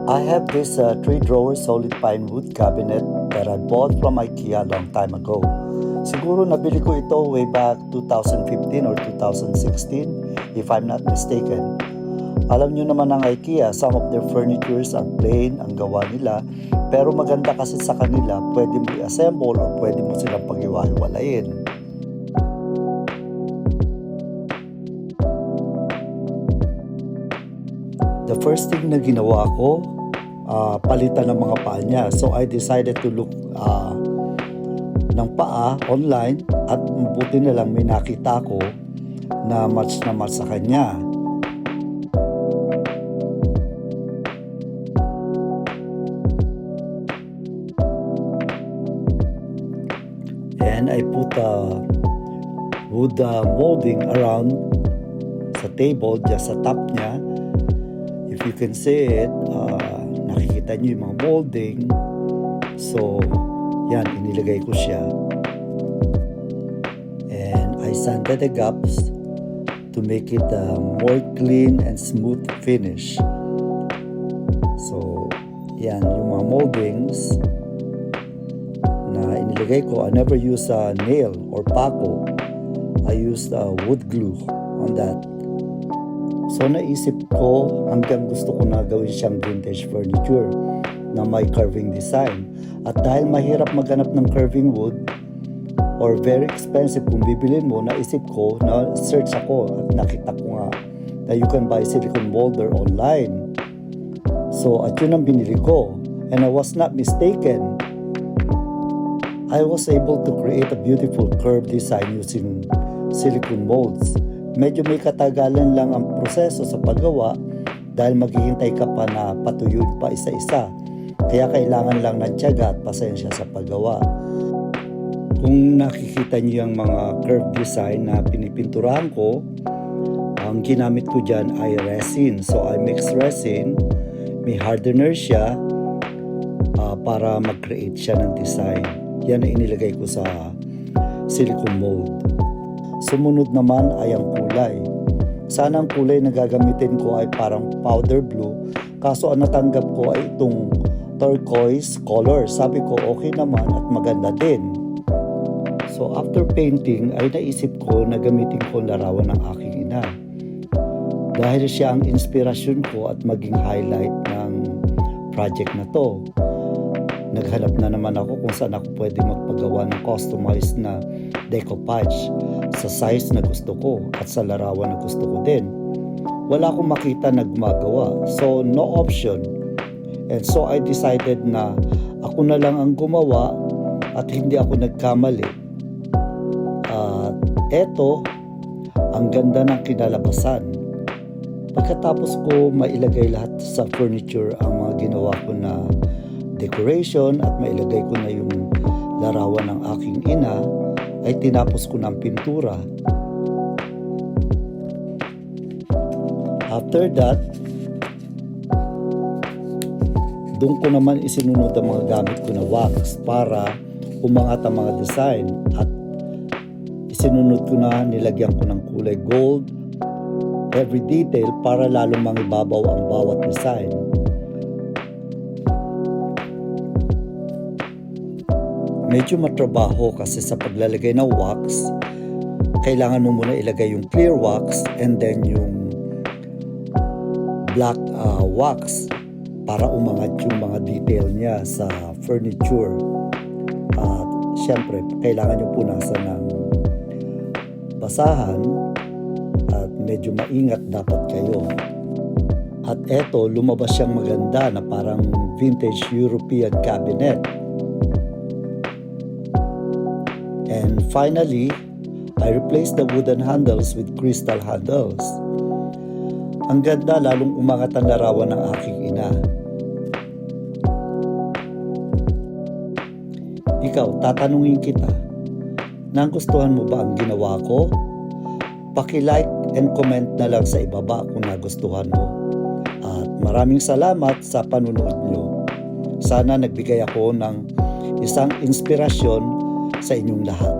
I have this 3-drawer solid pine wood cabinet that I bought from IKEA a long time ago. Siguro nabili ko ito way back 2015 or 2016 if I'm not mistaken. Alam nyo naman ang IKEA, some of their furnitures are plain ang gawa nila, pero maganda kasi sa kanila, pwede mo i-assemble or pwede mo silang pag-iwa-iwalayin. The first thing na ginawa ko, palitan ng mga paa niya. So I decided to look ng paa online at buti na lang may nakita ko na match sa kanya. And I put wood molding around sa table, just sa top niya. If you can see it, nakikita niyo yung mga molding. So, yan, inilagay ko siya. And I sanded the gaps to make it a more clean and smooth finish. So, yan, yung mga moldings na inilagay ko. I never use a nail or pako. I used wood glue on that. So naisip ko hanggang gusto ko na gawin siyang vintage furniture na may carving design. At dahil mahirap maghanap ng carving wood or very expensive kung bibilin mo, naisip ko na search ako at nakita ko nga na you can buy silicone molder online. So at yun ang binili ko, and I was not mistaken. I was able to create a beautiful curved design using silicone molds. Medyo may katagalan lang ang proseso sa paggawa dahil maghihintay ka pa na patuyod pa isa-isa. Kaya kailangan lang ng tiyaga at pasensya sa paggawa. Kung nakikita niyo yung mga curved design na pinipinturahan ko, ang ginamit ko dyan ay resin. So I mix resin, may hardener siya para mag-create siya ng design. Yan ang inilagay ko sa silicone mold. Sumunod naman ay ang kulay. Sana ang kulay na gagamitin ko ay parang powder blue, kaso ang natanggap ko ay itong turquoise color. Sabi ko okay naman at maganda din. So after painting ay naisip ko na gamitin ko larawan ng aking ina. Dahil siya ang inspirasyon ko at maging highlight ng project na to. Naghanap na naman ako kung saan ako pwede magpagawa ng customized na decoupage sa size na gusto ko at sa larawan na gusto ko din. Wala akong makita na gumagawa, so no option. And so I decided na ako na lang ang gumawa at hindi ako nagkamali. At eto, ang ganda ng kinalabasan. Pagkatapos ko mailagay lahat sa furniture ang mga ginawa ko na decoration at mailagay ko na yung larawan ng aking ina, ay tinapos ko ng pintura. After that, doon ko naman isinunod ang mga gamit ko na wax para umangat ang mga design at isinunod ko na, nilagyan ko ng kulay gold every detail para lalong mangibabaw ang bawat design. Medyo matrabaho kasi sa paglalagay ng wax, kailangan mo muna ilagay yung clear wax and then yung black wax para umangat yung mga detail niya sa furniture. At syempre, kailangan nyo punasan ng basahan at medyo maingat dapat kayo. At eto, lumabas siyang maganda na parang vintage European cabinet. And finally, I replaced the wooden handles with crystal handles. Ang ganda, lalong umangat ang larawan ng aking ina. Ikaw, tatanungin kita, nagustuhan mo ba ang ginawa ko? Paki-like and comment na lang sa ibaba kung nagustuhan mo. At maraming salamat sa panunood nyo. Sana nagbigay ako ng isang inspirasyon sa inyong lahat.